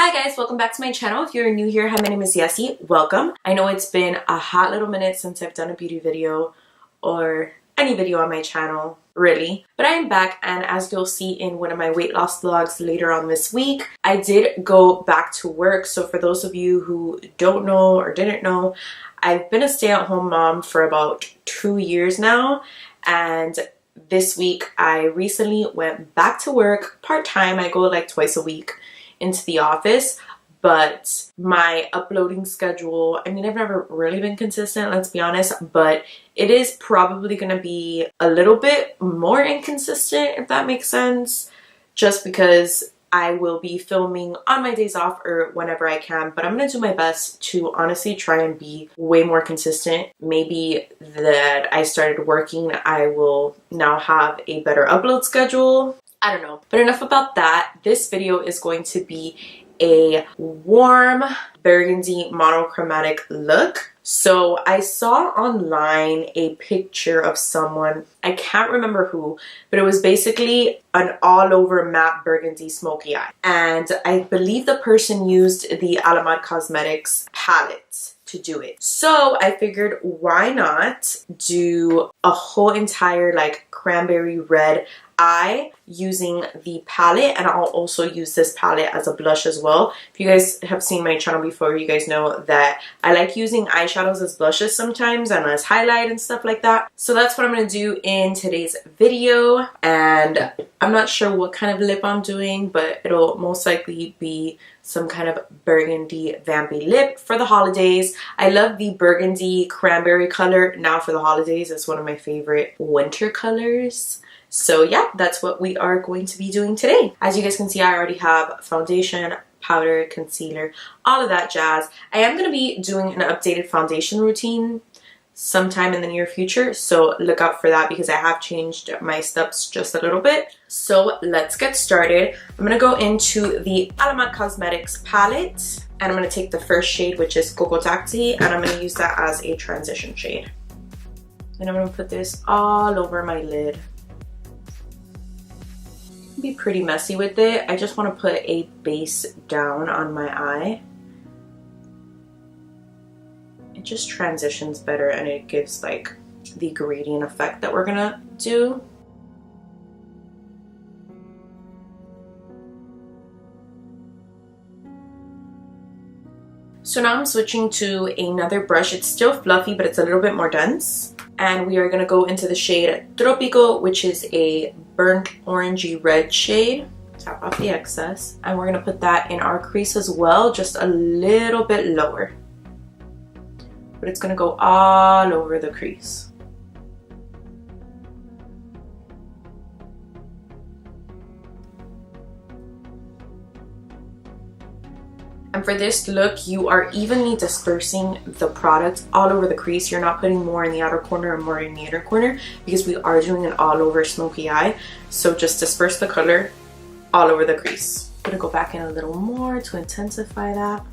Hi guys, welcome back to my channel. If you're new here, hi, my name is Yesy. Welcome. I know it's been a hot little minute since I've done a beauty video or any video on my channel, really. But I am back, and as you'll see in one of my weight loss vlogs later on this week, I did go back to work. So for those of you who don't know or didn't know, I've been a stay-at-home mom for about 2 years now, and this week I recently went back to work part-time. I go like twice a week into the office, but my uploading schedule, I mean, I've never really been consistent, let's be honest, but it is probably gonna be a little bit more inconsistent, if that makes sense, just because I will be filming on my days off or whenever I can. But I'm gonna do my best to honestly try and be way more consistent. Maybe that I started working, I will now have a better upload schedule. I don't know. But enough about that. This video is going to be a warm burgundy monochromatic look. So I saw online a picture of someone, I can't remember who, but it was basically an all over matte burgundy smoky eye. And I believe the person used the Alamar Cosmetics palette to do it. So I figured, why not do a whole entire like cranberry red eye using the palette, and I'll also use this palette as a blush as well. If you guys have seen my channel before, you guys know that I like using eyeshadows as blushes sometimes and as highlight and stuff like that. So that's what I'm going to do in today's video, and I'm not sure what kind of lip I'm doing, but it'll most likely be some kind of burgundy vampy lip for the holidays. I love the burgundy cranberry color now for the holidays. It's one of my favorite winter colors. So yeah, that's what we are going to be doing today. As you guys can see, I already have foundation, powder, concealer, all of that jazz. I am going to be doing an updated foundation routine sometime in the near future, so look out for that because I have changed my steps just a little bit. So let's get started. I'm going to go into the Alamar Cosmetics palette, and I'm going to take the first shade, which is Cocoa Taxi, and I'm going to use that as a transition shade. And I'm going to put this all over my lid. Be pretty messy with it. I just want to put a base down on my eye. It just transitions better and it gives like the gradient effect that we're gonna do. So now I'm switching to another brush. It's still fluffy, but it's a little bit more dense. And we are going to go into the shade Tropico, which is a burnt orangey red shade. Tap off the excess. And we're going to put that in our crease as well, just a little bit lower. But it's going to go all over the crease. And for this look, you are evenly dispersing the product all over the crease. You're not putting more in the outer corner and more in the inner corner because we are doing an all over smoky eye. So just disperse the color all over the crease. I'm gonna go back in a little more to intensify that.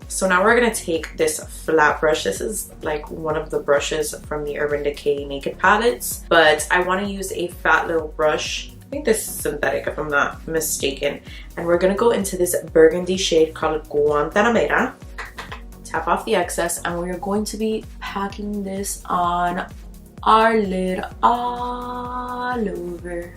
So now we're gonna take this flat brush. This is like one of the brushes from the Urban Decay Naked palettes, but I wanna use a fat little brush. I think this is synthetic if I'm not mistaken. And we're gonna go into this burgundy shade called Guantanamera. Tap off the excess, and we're going to be packing this on our lid all over.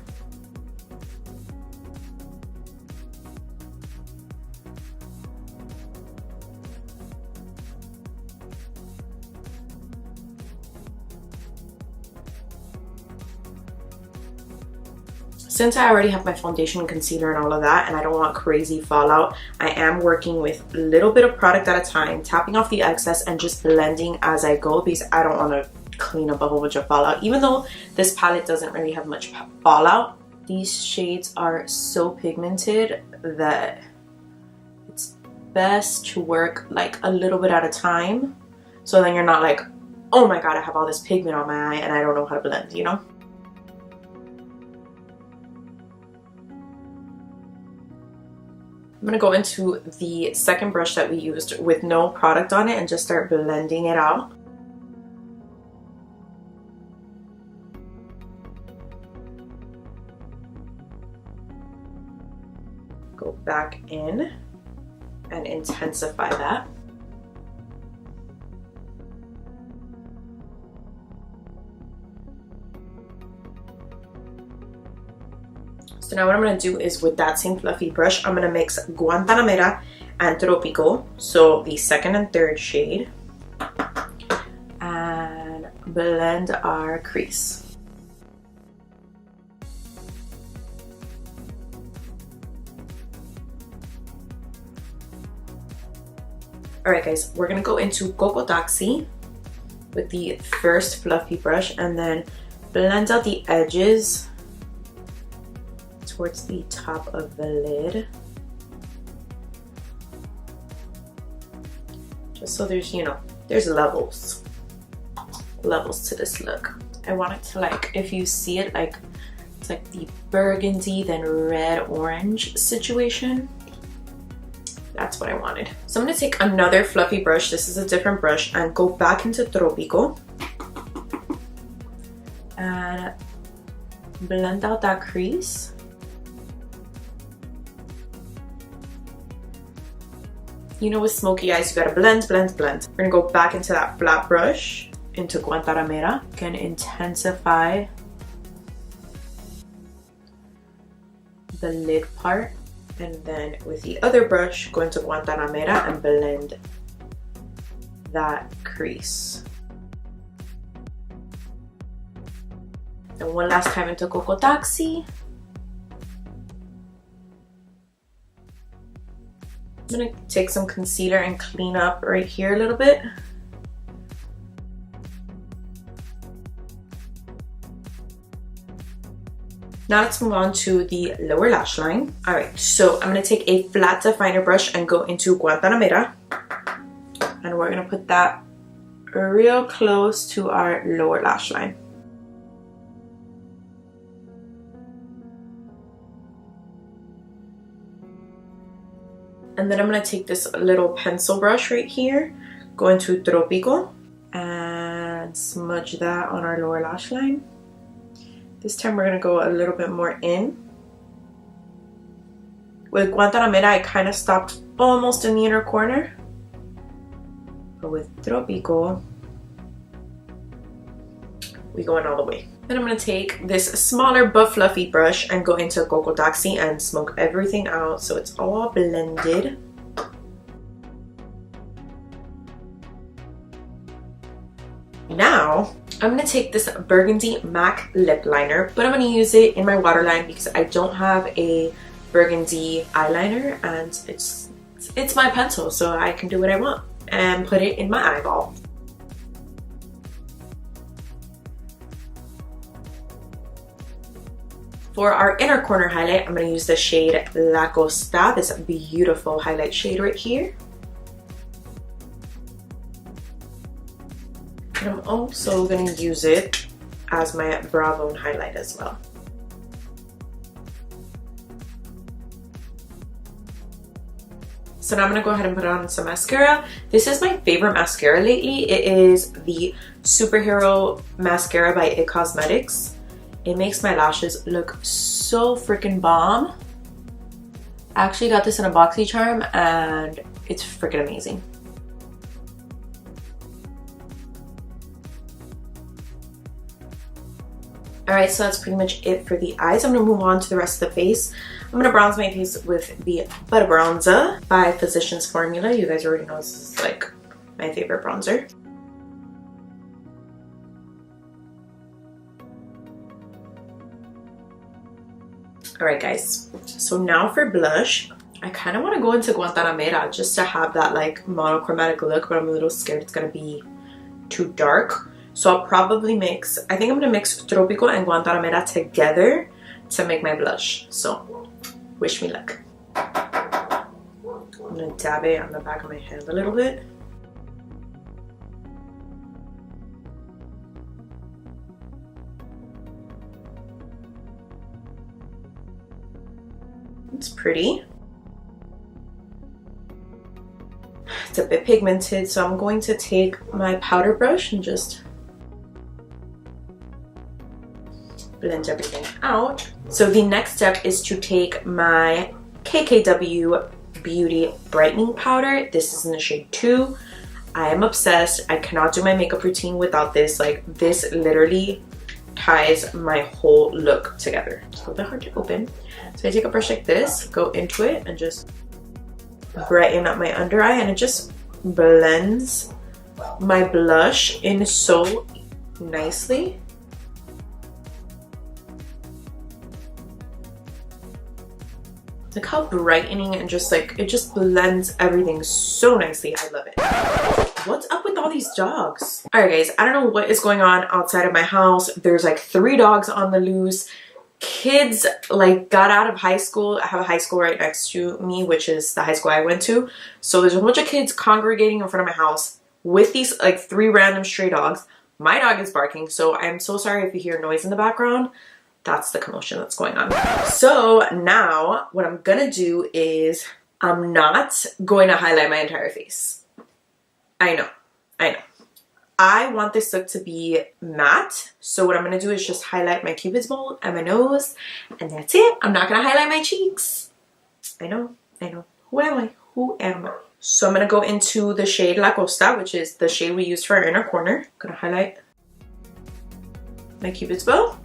Since I already have my foundation and concealer and all of that, and I don't want crazy fallout, I am working with a little bit of product at a time, tapping off the excess and just blending as I go because I don't want to clean up a whole bunch of fallout. Even though this palette doesn't really have much fallout, these shades are so pigmented that it's best to work like a little bit at a time. So then you're not like, oh my god, I have all this pigment on my eye and I don't know how to blend, you know? I'm going to go into the second brush that we used with no product on it and just start blending it out. go back in and intensify that. So now what I'm going to do is with that same fluffy brush, I'm going to mix Guantanamera and Tropico, so the second and third shade, and blend our crease. Alright guys, we're going to go into Coco Taxi with the first fluffy brush and then blend out the edges towards the top of the lid. Just so there's, you know, there's levels to this look. I want it to, like, if you see it, like, it's like the burgundy then red orange situation. That's what I wanted. So I'm going to take another fluffy brush, this is a different brush, and go back into Tropico and blend out that crease. You know, with smoky eyes, you gotta blend, blend, blend. We're gonna go back into that flat brush, into Guantanamera. Can intensify the lid part. And then with the other brush, go into Guantanamera and blend that crease. And one last time into Coco Taxi. I'm gonna take some concealer and clean up right here a little bit. Now let's move on to the lower lash line. All right, so I'm gonna take a flat definer brush and go into Guantanamera. And we're gonna put that real close to our lower lash line. And then I'm gonna take this little pencil brush right here, go into Tropico, and smudge that on our lower lash line. This time we're gonna go a little bit more in. With Guantanamera, I kind of stopped almost in the inner corner. But with Tropico, we go in all the way. Then I'm gonna take this smaller but fluffy brush and go into Coco Taxi and smoke everything out so it's all blended. Now, I'm gonna take this Burgundy MAC lip liner, but I'm gonna use it in my waterline because I don't have a burgundy eyeliner and it's my pencil, so I can do what I want and put it in my eyeball. For our inner corner highlight, I'm going to use the shade La Costa, this beautiful highlight shade right here. And I'm also going to use it as my brow bone highlight as well. So now I'm going to go ahead and put on some mascara. This is my favorite mascara lately. It is the Superhero Mascara by IT Cosmetics. It makes my lashes look so freaking bomb. I actually got this in a BoxyCharm and it's freaking amazing. Alright, so that's pretty much it for the eyes. I'm going to move on to the rest of the face. I'm going to bronze my face with the Butter Bronzer by Physicians Formula. You guys already know this is like my favorite bronzer. Alright guys, so now for blush, I kind of want to go into Guantanamera just to have that like monochromatic look, but I'm a little scared it's going to be too dark. So I'll probably mix, I think I'm going to mix Tropico and Guantanamera together to make my blush. So wish me luck. I'm going to dab it on the back of my hand a little bit. It's pretty. It's a bit pigmented, so I'm going to take my powder brush and just blend everything out. So the next step is to take my KKW Beauty Brightening Powder. This is in the shade 2. I am obsessed. I cannot do my makeup routine without this. Like, this literally ties my whole look together. It's a little bit hard to open. So I take a brush like this, go into it, and just brighten up my under eye, and it just blends my blush in so nicely. Look how brightening and just like, it just blends everything so nicely. I love it. What's up with all these dogs? All right, guys, I don't know what is going on outside of my house. There's like 3 dogs on the loose. Kids like got out of high school. I have a high school right next to me, which is the high school I went to. So there's a bunch of kids congregating in front of my house with these like 3 random stray dogs. My dog is barking, so I'm so sorry if you hear noise in the background. That's the commotion that's going on. So now what I'm gonna do is I'm not going to highlight my entire face. I know. I want this look to be matte. So what I'm gonna do is just highlight my cupid's bow and my nose, and that's it. I'm not gonna highlight my cheeks. I know. Who am I? So I'm gonna go into the shade La Costa, which is the shade we used for our inner corner. I'm gonna highlight my cupid's bow,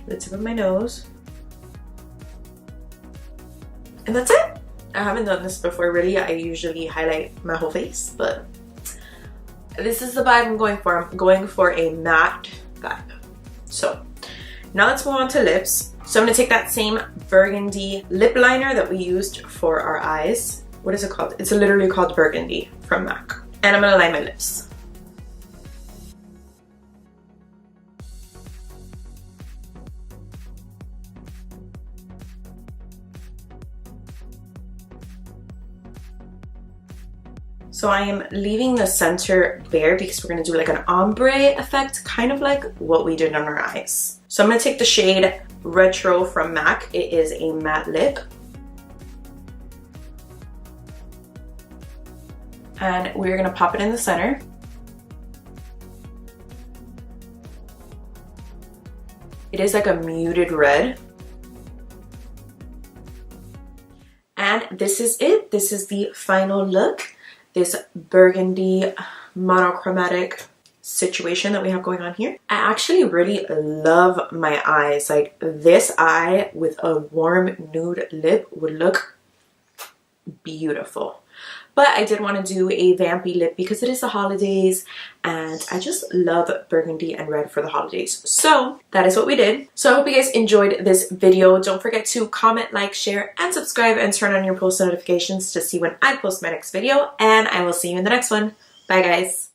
the tip of my nose, and that's it. I haven't done this before really. I usually highlight my whole face, but this is the vibe I'm going for. I'm going for a matte vibe. So now let's move on to lips. So I'm gonna take that same burgundy lip liner that we used for our eyes. What is it called? It's literally called Burgundy from MAC. And I'm gonna line my lips. So I am leaving the center bare because we're gonna do like an ombre effect, kind of like what we did on our eyes. So I'm gonna take the shade Retro from MAC. It is a matte lip. And we're gonna pop it in the center. It is like a muted red. And this is it. This is the final look. This burgundy monochromatic situation that we have going on here. I actually really love my eyes. Like, this eye with a warm nude lip would look beautiful. But I did want to do a vampy lip because it is the holidays and I just love burgundy and red for the holidays. So that is what we did. So I hope you guys enjoyed this video. Don't forget to comment, like, share, and subscribe, and turn on your post notifications to see when I post my next video. And I will see you in the next one. Bye, guys.